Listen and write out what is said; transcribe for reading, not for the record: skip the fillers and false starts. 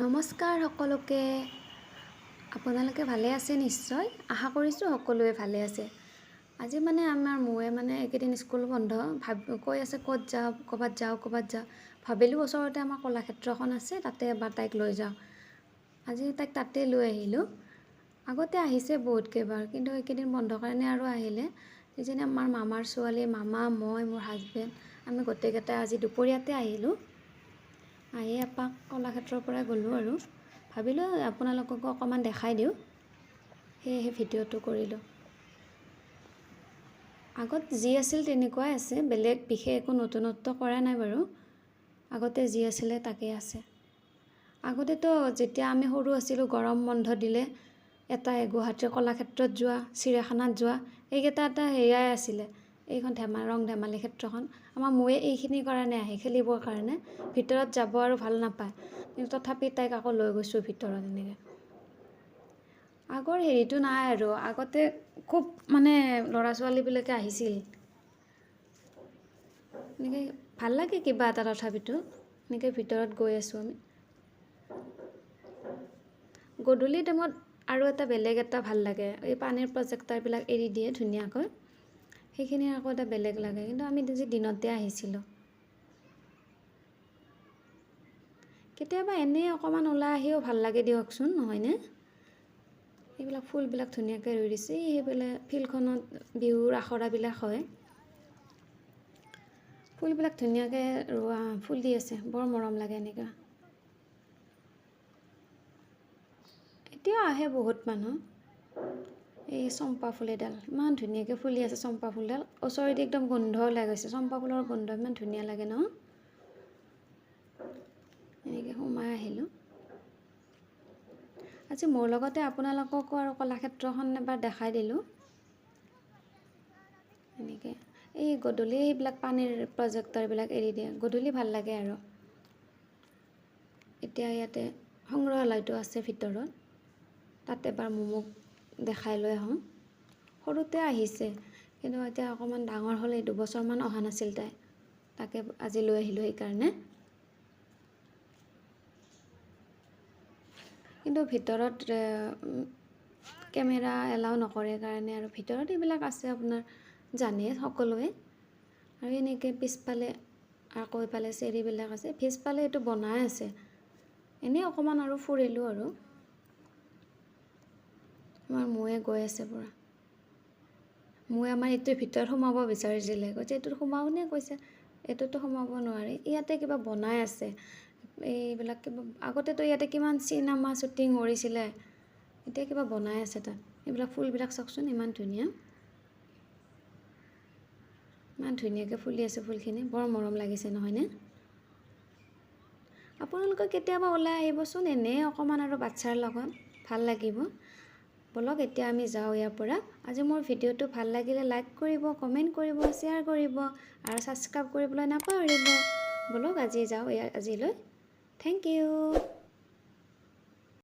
নমস্কাৰ সকলোকে। আপোনালোকে ভালে আছে নিশ্চয়, আশা কৰিছোঁ সকলোৱে ভালে আছে। আজি আমাৰ মোৱে এইকেইদিন স্কুল বন্ধ, কৈ আছে ক'ত যাওঁ, ক'ৰবাত যাওঁ। ভাবিলোঁ ওচৰতে আমাৰ কলাক্ষেত্ৰখন আছে, তাতে এবাৰ তাইক লৈ যাওঁ। আজি তাইক তাতে লৈ আহিলোঁ। আগতে আহিছে বহুত কেইবাৰ, কিন্তু এইকেইদিন বন্ধ কাৰণে আৰু আহিলে। যিজনী আমাৰ মামাৰ ছোৱালী, মামা, মই, মোৰ হাজবেণ্ড, আমি গোটেইকেইটা আজি দুপৰীয়াতে আহিলোঁ। আহি এপাক কলাক্ষেত্ৰৰ পৰা গ'লোঁ আৰু ভাবিলোঁ আপোনালোককো অকণমান দেখাই দিওঁ, সেয়েহে ভিডিঅ'টো কৰিলোঁ। আগত যি আছিল তেনেকুৱাই আছে, বেলেগ বিশেষ একো নতুনত্ব কৰা নাই বাৰু। আগতে যি আছিলে তাকেই আছে। আগতেতো যেতিয়া আমি সৰু আছিলোঁ, গৰম বন্ধ দিলে এটাই গুৱাহাটীৰ কলাক্ষেত্ৰত যোৱা, চিৰিয়াখানাত যোৱা, এইকেইটা এটা হেৰিয়াই আছিলে। এইখন ৰং ধেমালি ক্ষেত্ৰখন আমাৰ মোৱে এইখিনিৰ কাৰণে আহে, খেলিবৰ কাৰণে। ভিতৰত যাব আৰু ভাল নাপায়, কিন্তু তথাপি তাইক আকৌ লৈ গৈছোঁ ভিতৰত। এনেকৈ আগৰ হেৰিটো নাই আৰু। আগতে খুব ল'ৰা ছোৱালীবিলাকে আহিছিল, এনেকৈ ভাল লাগে কিবা এটা। তথাপিতো এনেকৈ ভিতৰত গৈ আছোঁ আমি। গধূলি টাইমত আৰু এটা বেলেগ এটা ভাল লাগে, এই পানীৰ প্ৰজেক্টাৰবিলাক এৰি দিয়ে ধুনীয়াকৈ, সেইখিনি আকৌ এটা বেলেগ লাগে। কিন্তু আমি আজি দিনতে আহিছিলোঁ। কেতিয়াবা এনেই অকণমান ওলাই আহিও ভাল লাগে দিয়কচোন, নহয়নে? এইবিলাক ফুলবিলাক ধুনীয়াকৈ ৰুই দিছে। সেইবিলাক ফিল্ডখনত বিহুৰ আখৰাবিলাক হয়, ফুলবিলাক ধুনীয়াকৈ ৰোৱা ফুলি আছে, বৰ মৰম লাগে এনেকুৱা। এতিয়াও আহে বহুত মানুহ। এই চম্পা ফুল এডাল ইমান ধুনীয়াকৈ ফুলি আছে। চম্পা ফুলডাল ওচৰেদি একদম গোন্ধ ওলাই গৈছে। চম্পা ফুলৰ গোন্ধ ইমান ধুনীয়া লাগে ন? এনেকৈ সোমাই আহিলোঁ। আজি মোৰ লগতে আপোনালোককো আৰু কলাক্ষেত্ৰখন এবাৰ দেখাই দিলোঁ। এনেকৈ এই গধূলি এইবিলাক পানীৰ প্ৰজেক্টৰবিলাক এৰি দিয়ে, গধূলি ভাল লাগে আৰু। এতিয়া ইয়াতে সংগ্ৰহালয়টো আছে ভিতৰত, তাতে এবাৰ মোমোক দেখাই লৈ আহোঁ। সৰুতে আহিছে, কিন্তু এতিয়া অকণমান ডাঙৰ হ'ল, এই 2 বছৰমান অহা নাছিল তাই, তাকে আজি লৈ আহিলোঁ সেইকাৰণে। কিন্তু ভিতৰত কেমেৰা এলাউ নকৰে কাৰণে আৰু ভিতৰত এইবিলাক আছে আপোনাৰ জানে সকলোৱে। আৰু এনেকৈ পিছফালে আকৌ এইফালে চেৰিবিলাক আছে, পিছফালে এইটো বনাই আছে। এনেই অকণমান আৰু ফুৰিলোঁ আৰু। আমাৰ মোৱে গৈ আছে পূৰা। মোৱে আমাৰ এইটোৰ ভিতৰত সোমাব বিচাৰিছিলে, কৈছে এইটোত সোমাওনে? কৈছে এইটোতো সোমাব নোৱাৰি, ইয়াতে কিবা বনাই আছে। এইবিলাক কিবা আগতেতো ইয়াতে কিমান চিনেমা শ্বুটিং কৰিছিলে, এতিয়া কিবা বনাই আছে তাত। এইবিলাক ফুলবিলাক চাওকচোন, ইমান ধুনীয়া, ইমান ধুনীয়াকৈ ফুলি আছে ফুলখিনি, বৰ মৰম লাগিছে নহয়নে? আপোনালোকে কেতিয়াবা ওলাই আহিবচোন, এনেই অকণমান আৰু বাচ্ছাৰ লগত ভাল লাগিব। ব'লক এতিয়া আমি যাওঁ ইয়াৰ পৰা। আজি মোৰ ভিডিঅ'টো ভাল লাগিলে লাইক কৰিব, কমেণ্ট কৰিব, শ্বেয়াৰ কৰিব আৰু ছাবস্ক্ৰাইব কৰিবলৈ নাপাহৰিব। ব'লক আজি যাওঁ আজিলৈ। Thank U.